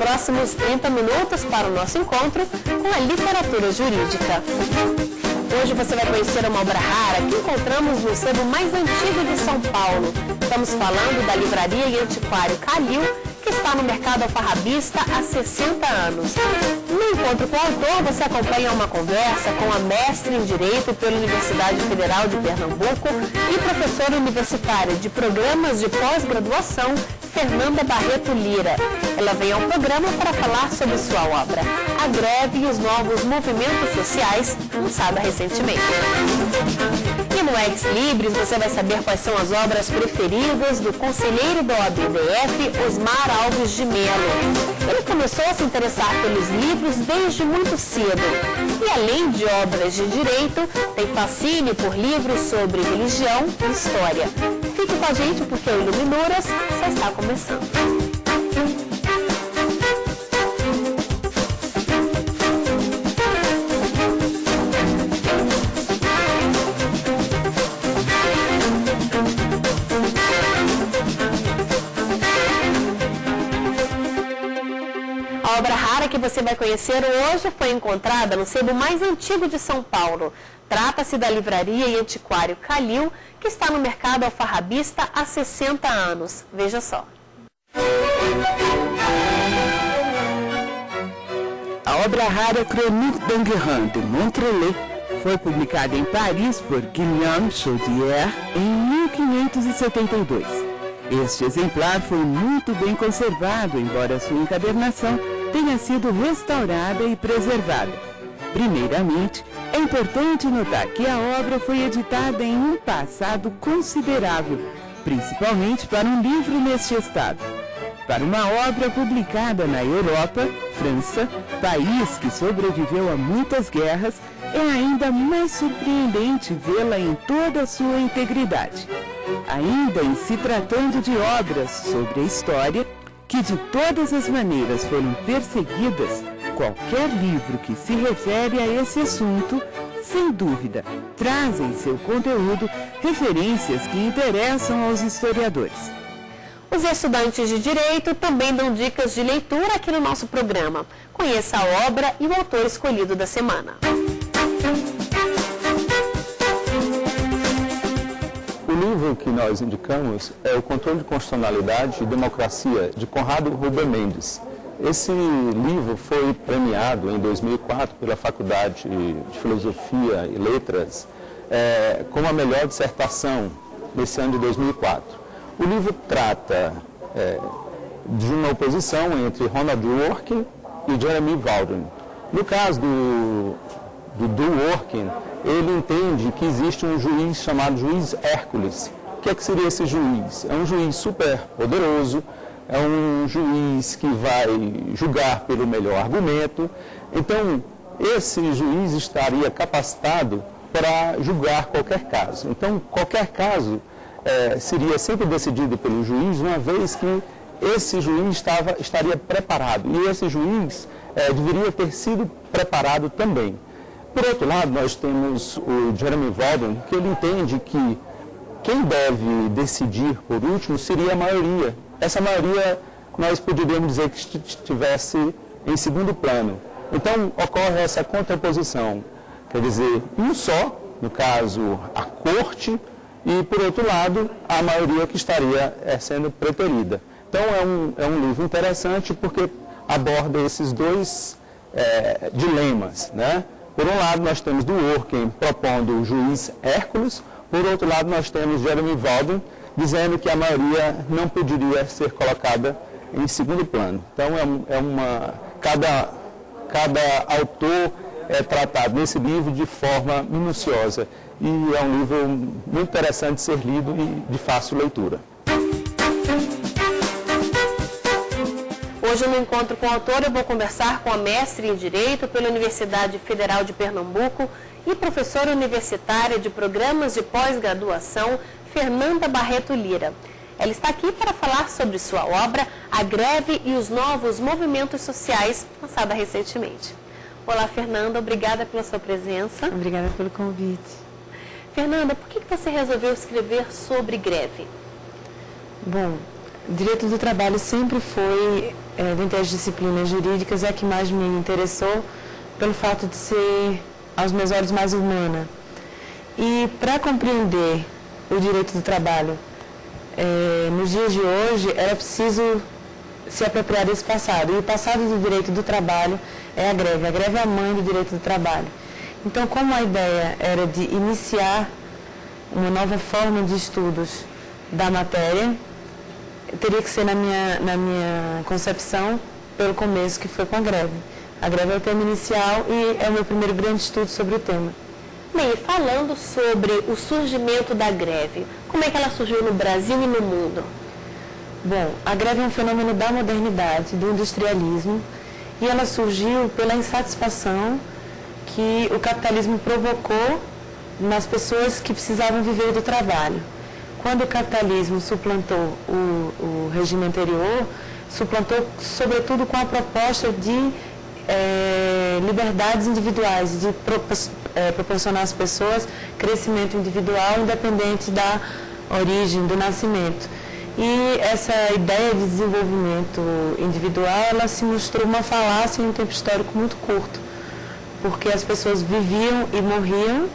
próximos 30 minutos para o nosso encontro com a literatura jurídica. Hoje você vai conhecer uma obra rara que encontramos no sebo mais antigo de São Paulo. Estamos falando da livraria e antiquário Calil, que está no mercado alfarrabista há 60 anos. No encontro com o autor, você acompanha uma conversa com a mestre em Direito pela Universidade Federal de Pernambuco e professora universitária de Programas de Pós-Graduação, Fernanda Barreto Lira. Ela vem ao programa para falar sobre sua obra, A Greve e os Novos Movimentos Sociais, lançada recentemente. E no Ex Libris você vai saber quais são as obras preferidas do conselheiro da OAB-DF, Osmar Alves de Melo. Ele começou a se interessar pelos livros desde muito cedo. E além de obras de direito, tem fascínio por livros sobre religião e história. Fique com a gente porque o Iluminuras só está começando. A obra rara que você vai conhecer hoje foi encontrada no sebo mais antigo de São Paulo. Trata-se da livraria e antiquário Calil, que está no mercado alfarrabista há 60 anos. Veja só. A obra rara Chronique d'Enguerrand de Montrellet foi publicada em Paris por Guillaume Chaudière em 1572. Este exemplar foi muito bem conservado, embora sua encadernação tenha sido restaurada e preservada. Primeiramente, é importante notar que a obra foi editada em um passado considerável, principalmente para um livro neste estado. Para uma obra publicada na Europa, França, país que sobreviveu a muitas guerras, é ainda mais surpreendente vê-la em toda a sua integridade. Ainda em se tratando de obras sobre a história, que de todas as maneiras foram perseguidas, qualquer livro que se refere a esse assunto, sem dúvida, traz em seu conteúdo referências que interessam aos historiadores. Os estudantes de Direito também dão dicas de leitura aqui no nosso programa. Conheça a obra e o autor escolhido da semana. O livro que nós indicamos é O Controle de Constitucionalidade e Democracia, de Conrado Rubem Mendes. Esse livro foi premiado em 2004 pela Faculdade de Filosofia e Letras como a melhor dissertação nesse ano de 2004. O livro trata de uma oposição entre Ronald Dworkin e Jeremy Vaughn. No caso do Dworkin, ele entende que existe um juiz chamado juiz Hércules. O que seria esse juiz? É um juiz super poderoso, é um juiz que vai julgar pelo melhor argumento. Então, esse juiz estaria capacitado para julgar qualquer caso. Então, qualquer caso seria sempre decidido pelo juiz, uma vez que esse juiz estaria preparado. E esse juiz deveria ter sido preparado também. Por outro lado, nós temos o Jeremy Vaughn, que ele entende que quem deve decidir por último seria a maioria. Essa maioria nós poderíamos dizer que estivesse em segundo plano. Então, ocorre essa contraposição. Quer dizer, um só, no caso, a corte, e, por outro lado, a maioria que estaria sendo preterida. Então, é um livro interessante porque aborda esses dois dilemas, né? Por um lado, nós temos Dworkin propondo o juiz Hércules, por outro lado, nós temos Jeremy Vaughn dizendo que a maioria não poderia ser colocada em segundo plano. Então, cada autor é tratado nesse livro de forma minuciosa e é um livro muito interessante de ser lido e de fácil leitura. Hoje, no encontro com o autor, eu vou conversar com a mestre em Direito pela Universidade Federal de Pernambuco e professora universitária de Programas de Pós-Graduação, Fernanda Barreto Lira. Ela está aqui para falar sobre sua obra, A Greve e os Novos Movimentos Sociais, lançada recentemente. Olá, Fernanda, obrigada pela sua presença. Obrigada pelo convite. Fernanda, por que você resolveu escrever sobre greve? Bom, Direito do trabalho sempre foi, dentre as disciplinas jurídicas, a que mais me interessou, pelo fato de ser, aos meus olhos, mais humana. E para compreender o direito do trabalho nos dias de hoje, era preciso se apropriar desse passado. E o passado do direito do trabalho é a greve. A greve é a mãe do direito do trabalho. Então, como a ideia era de iniciar uma nova forma de estudos da matéria, teria que ser, na minha concepção, pelo começo, que foi com a greve. A greve é o tema inicial e é o meu primeiro grande estudo sobre o tema. Bem, e falando sobre o surgimento da greve, como é que ela surgiu no Brasil e no mundo? Bom, a greve é um fenômeno da modernidade, do industrialismo, e ela surgiu pela insatisfação que o capitalismo provocou nas pessoas que precisavam viver do trabalho. Quando o capitalismo suplantou o regime anterior, suplantou sobretudo com a proposta de liberdades individuais, de proporcionar às pessoas crescimento individual independente da origem, do nascimento. E essa ideia de desenvolvimento individual, ela se mostrou uma falácia em um tempo histórico muito curto, porque as pessoas viviam e morriam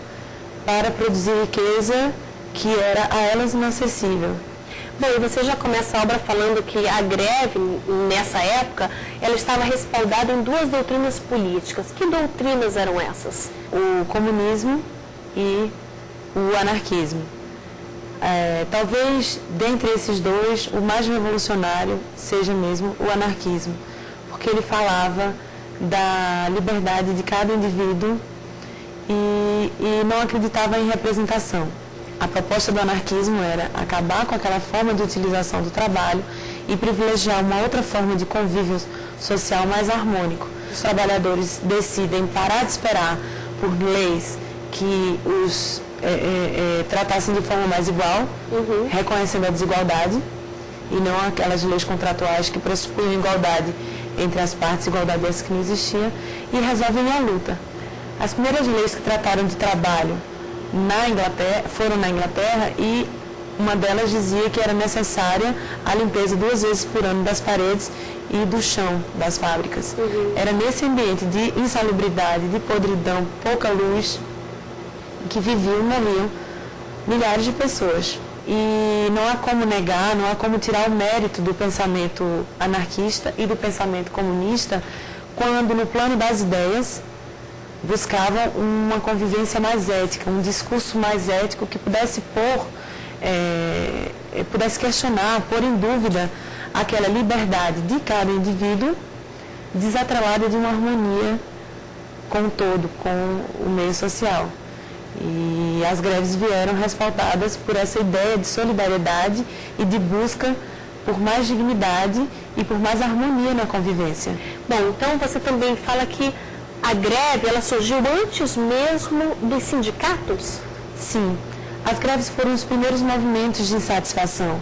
para produzir riqueza que era a elas inacessível. Bom, e você já começa a obra falando que a greve, nessa época, ela estava respaldada em duas doutrinas políticas. Que doutrinas eram essas? O comunismo e o anarquismo. Talvez, dentre esses dois, o mais revolucionário seja mesmo o anarquismo, porque ele falava da liberdade de cada indivíduo e não acreditava em representação. A proposta do anarquismo era acabar com aquela forma de utilização do trabalho e privilegiar uma outra forma de convívio social mais harmônico. Os trabalhadores decidem parar de esperar por leis que os tratassem de forma mais igual, reconhecendo a desigualdade, e não aquelas leis contratuais que pressupunham igualdade entre as partes, igualdade essa que não existia, e resolvem a luta. As primeiras leis que trataram de trabalho foram na Inglaterra, e uma delas dizia que era necessária a limpeza 2 vezes por ano das paredes e do chão das fábricas. Era nesse ambiente de insalubridade, de podridão, pouca luz, que viviam e morriam milhares de pessoas. E não há como negar, não há como tirar o mérito do pensamento anarquista e do pensamento comunista, quando no plano das ideias buscavam uma convivência mais ética, um discurso mais ético que pudesse pudesse questionar, pôr em dúvida aquela liberdade de cada indivíduo, desatrelada de uma harmonia com o todo, com o meio social. E as greves vieram respaldadas por essa ideia de solidariedade e de busca por mais dignidade e por mais harmonia na convivência. Bom, então você também fala que a greve, ela surgiu antes mesmo dos sindicatos? Sim. As greves foram os primeiros movimentos de insatisfação.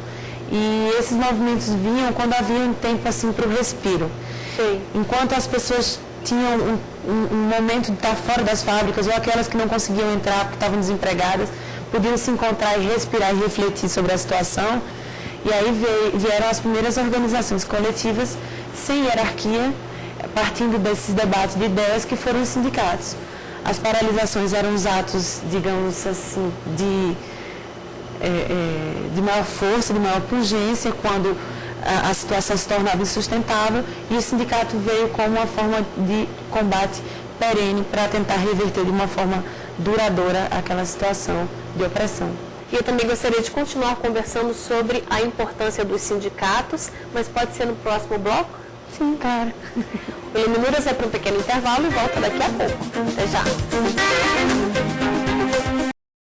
E esses movimentos vinham quando havia um tempo assim para o respiro. Sim. Enquanto as pessoas tinham um momento de estar fora das fábricas, ou aquelas que não conseguiam entrar porque estavam desempregadas, podiam se encontrar e respirar e refletir sobre a situação. E aí vieram as primeiras organizações coletivas sem hierarquia, partindo desses debates de ideias que foram os sindicatos. As paralisações eram os atos, digamos assim, de maior força, de maior pungência, quando a situação se tornava insustentável, e o sindicato veio como uma forma de combate perene para tentar reverter de uma forma duradoura aquela situação de opressão. E eu também gostaria de continuar conversando sobre a importância dos sindicatos, mas pode ser no próximo bloco? Sim, claro. O Iluminuras vai para um pequeno intervalo e volta daqui a pouco. Até já!